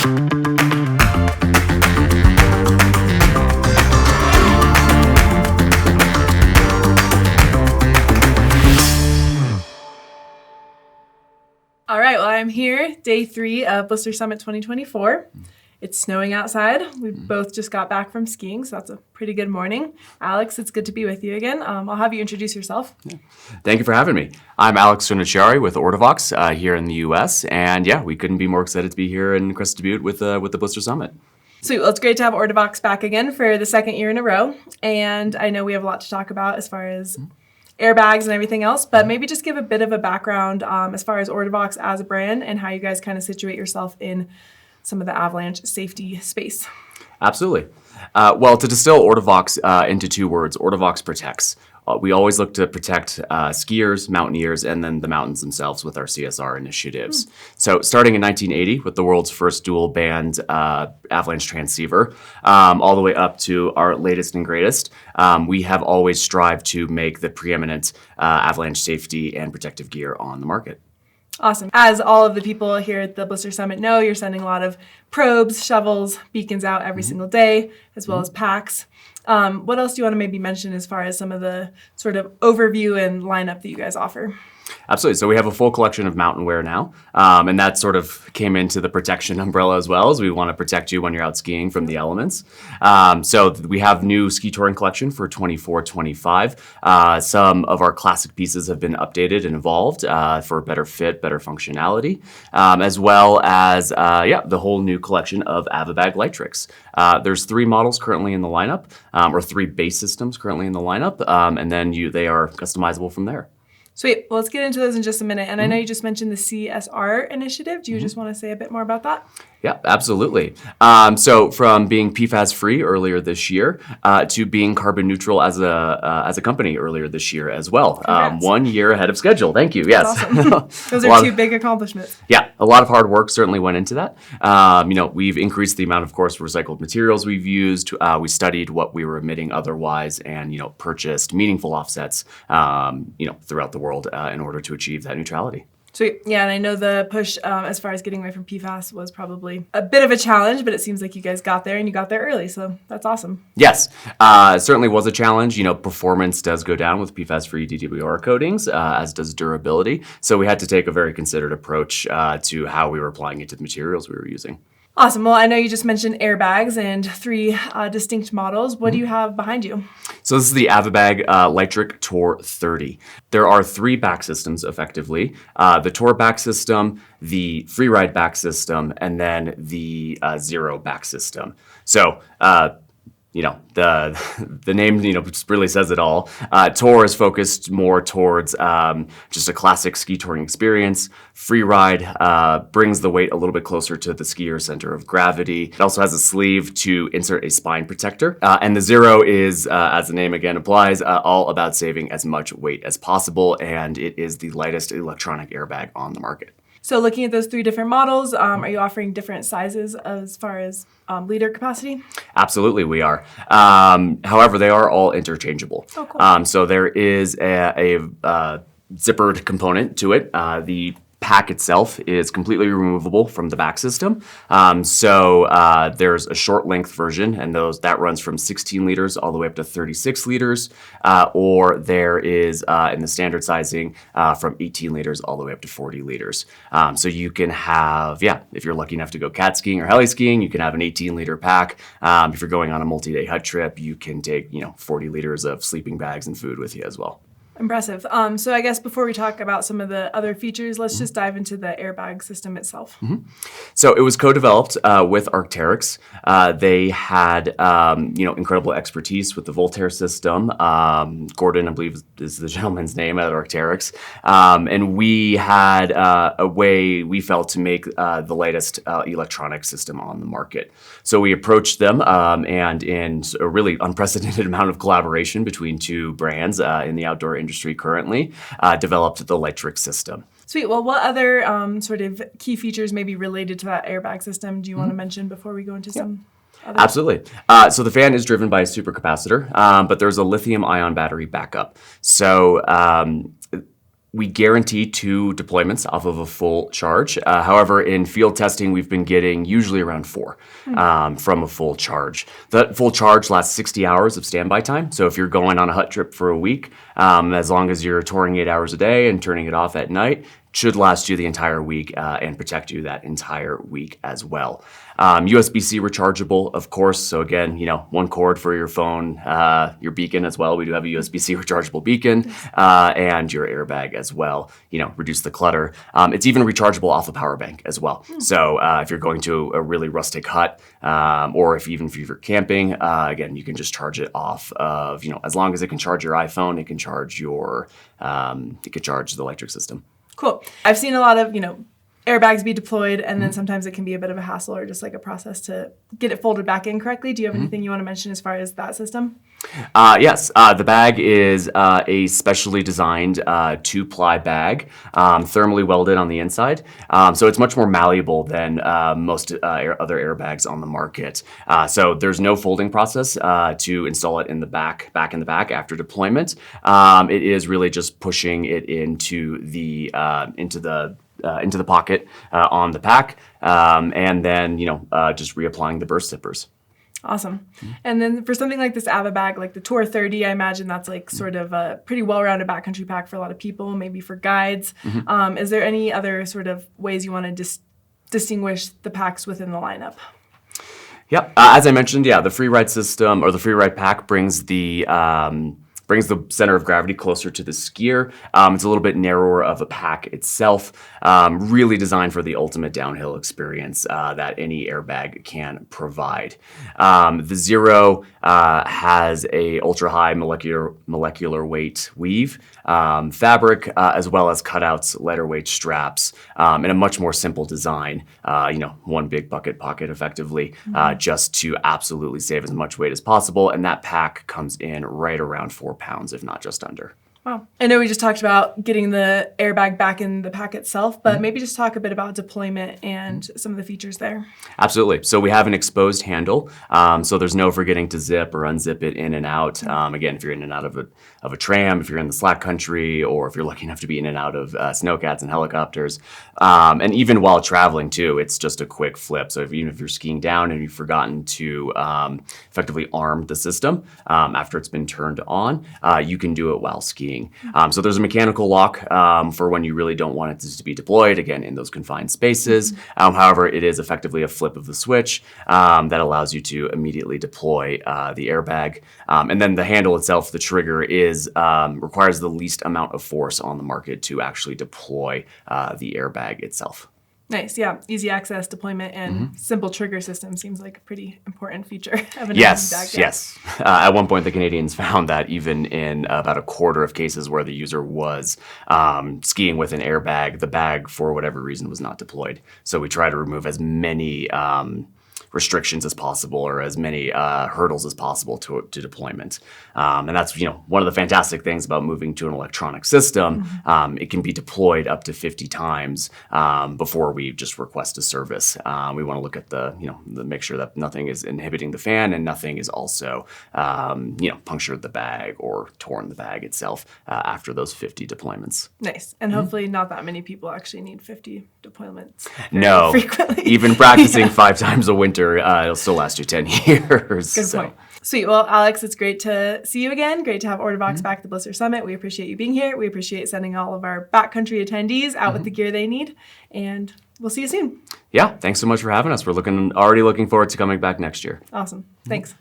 All right, well, I'm here, day 3 of Blister Summit 2024. It's snowing outside. We both just got back from skiing, so that's a pretty good morning. Alex, it's good to be with you again. I'll have you introduce yourself. Yeah. Thank you for having me. I'm Alex Soniciari with Ortovox here in the U.S., and yeah, we couldn't be more excited to be here in Crested Butte with the Blister Summit. Sweet. Well, it's great to have Ortovox back again for the second year in a row, and I know we have a lot to talk about as far as airbags and everything else, but maybe just give a bit of a background as far as Ortovox as a brand and how you guys kind of situate yourself in some of the avalanche safety space. Absolutely. Well, to distill Ortovox into 2 words, Ortovox protects. We always look to protect skiers, mountaineers, and then the mountains themselves with our CSR initiatives. So starting in 1980 with the world's first dual band avalanche transceiver, all the way up to our latest and greatest, we have always strived to make the preeminent avalanche safety and protective gear on the market. Awesome. As all of the people here at the Blister Summit know, you're sending a lot of probes, shovels, beacons out every single day, as well as packs. What else do you want to maybe mention as far as some of the sort of overview and lineup that you guys offer? Absolutely. So we have a full collection of mountain wear now, and that sort of came into the protection umbrella as well, as we want to protect you when you're out skiing from the elements. So we have new ski touring collection for 24-25. Some of our classic pieces have been updated and evolved for better fit, better functionality, as well as the whole new collection of Avabag LiTRICs. There's 3 models currently in the lineup, or 3 base systems currently in the lineup, and then they are customizable from there. Sweet. Well, let's get into those in just a minute. And I know you just mentioned the CSR initiative. Do you just want to say a bit more about that? Yeah, absolutely. So from being PFAS-free earlier this year to being carbon neutral as a company earlier this year as well. 1 year ahead of schedule. Thank you. Yes. Awesome. Those are 2 big accomplishments. Yeah, a lot of hard work certainly went into that. We've increased the amount of course, recycled materials we've used. We studied what we were emitting otherwise and, purchased meaningful offsets, throughout the world in order to achieve that neutrality. Sweet. Yeah, and I know the push as far as getting away from PFAS was probably a bit of a challenge, but it seems like you guys got there and you got there early, so that's awesome. Yes, certainly was a challenge. Performance does go down with PFAS-free DWR coatings, as does durability. So we had to take a very considered approach to how we were applying it to the materials we were using. Awesome. Well, I know you just mentioned airbags and 3 distinct models. What do you have behind you? So this is the Avabag LiTRIC Tor 30. There are 3 back systems effectively. The Tor back system, the Freeride back system, and then the Zero back system. So the name, just really says it all. Tor is focused more towards just a classic ski touring experience. Freeride brings the weight a little bit closer to the skier's center of gravity. It also has a sleeve to insert a spine protector. And the Zero is, as the name again applies, all about saving as much weight as possible. And it is the lightest electronic airbag on the market. So looking at those 3 different models, are you offering different sizes as far as liter capacity? Absolutely, we are. However, they are all interchangeable. Oh, cool. So there is a zippered component to it. The pack itself is completely removable from the back system. So there's a short length version, and that runs from 16 liters all the way up to 36 liters, or there is in the standard sizing from 18 liters all the way up to 40 liters. So you can have, if you're lucky enough to go cat skiing or heli skiing, you can have an 18-liter pack. If you're going on a multi-day hut trip, you can take 40 liters of sleeping bags and food with you as well. Impressive. So I guess before we talk about some of the other features, let's just dive into the airbag system itself. So it was co-developed with Arc'teryx. They had incredible expertise with the Voltaire system. Gordon, I believe, is the gentleman's name at Arc'teryx. And we had a way we felt to make the latest electronic system on the market. So we approached them and in a really unprecedented amount of collaboration between 2 brands in the outdoor industry currently, developed the LiTRIC system. Sweet. Well, what other sort of key features maybe related to that airbag system do you want to mention before we go into some other? Absolutely. So the fan is driven by a supercapacitor, but there's a lithium-ion battery backup. So we guarantee 2 deployments off of a full charge. However, in field testing, we've been getting usually around 4 from a full charge. That full charge lasts 60 hours of standby time. So if you're going on a hut trip for a week, as long as you're touring 8 hours a day and turning it off at night, should last you the entire week and protect you that entire week as well. USB-C rechargeable, of course. So again, 1 cord for your phone, your beacon as well. We do have a USB-C rechargeable beacon and your airbag as well. Reduce the clutter. It's even rechargeable off a power bank as well. So if you're going to a really rustic hut, or if you're camping, again, you can just charge it off of, as long as it can charge your iPhone, it can charge the electric system. Cool. I've seen a lot of, airbags be deployed, and then sometimes it can be a bit of a hassle or just like a process to get it folded back in correctly. Do you have anything you want to mention as far as that system? Yes, the bag is a specially designed 2-ply bag, thermally welded on the inside. So it's much more malleable than most other airbags on the market. So there's no folding process to install it in the back after deployment. It is really just pushing it into the pocket on the pack, and then just reapplying the burst zippers. Awesome. And then for something like this Avabag, like the Tour 30, I imagine that's like sort of a pretty well-rounded backcountry pack for a lot of people, maybe for guides. Is there any other sort of ways you want to distinguish the packs within the lineup? Yep. As I mentioned, the free ride system or the free ride pack brings the center of gravity closer to the skier. It's a little bit narrower of a pack itself, really designed for the ultimate downhill experience that any airbag can provide. The Zero has a ultra high molecular weight weave fabric, as well as cutouts, lighter weight straps, and a much more simple design. One big bucket pocket effectively, just to absolutely save as much weight as possible. And that pack comes in right around 4 pounds, if not just under. Wow. I know we just talked about getting the airbag back in the pack itself, but maybe just talk a bit about deployment and some of the features there. Absolutely. So we have an exposed handle, so there's no forgetting to zip or unzip it in and out. Again, if you're in and out of a tram, if you're in the slack country, or if you're lucky enough to be in and out of snowcats and helicopters, and even while traveling too, it's just a quick flip. So even if you're skiing down and you've forgotten to effectively arm the system after it's been turned on, you can do it while skiing. So there's a mechanical lock for when you really don't want it to be deployed, again, in those confined spaces. However, it is effectively a flip of the switch that allows you to immediately deploy the airbag. And then the handle itself, the trigger, requires the least amount of force on the market to actually deploy the airbag itself. Nice, yeah. Easy access, deployment, and simple trigger system seems like a pretty important feature of an Yes. At one point, the Canadians found that even in about a quarter of cases where the user was skiing with an airbag, the bag, for whatever reason, was not deployed. So we try to remove as many restrictions as possible, or as many hurdles as possible to deployment. And that's one of the fantastic things about moving to an electronic system. It can be deployed up to 50 times before we just request a service. We want to look at make sure that nothing is inhibiting the fan and nothing is also punctured the bag or torn the bag itself after those 50 deployments. Nice. And hopefully not that many people actually need 50 deployments No, frequently. Even practicing 5 times a winter, it'll still last you 10 years. Good point. Sweet. Well, Alex, it's great to see you again. Great to have Ortovox back at the Blister Summit. We appreciate you being here. We appreciate sending all of our backcountry attendees out with the gear they need. And we'll see you soon. Yeah, thanks so much for having us. We're already looking forward to coming back next year. Awesome. Thanks.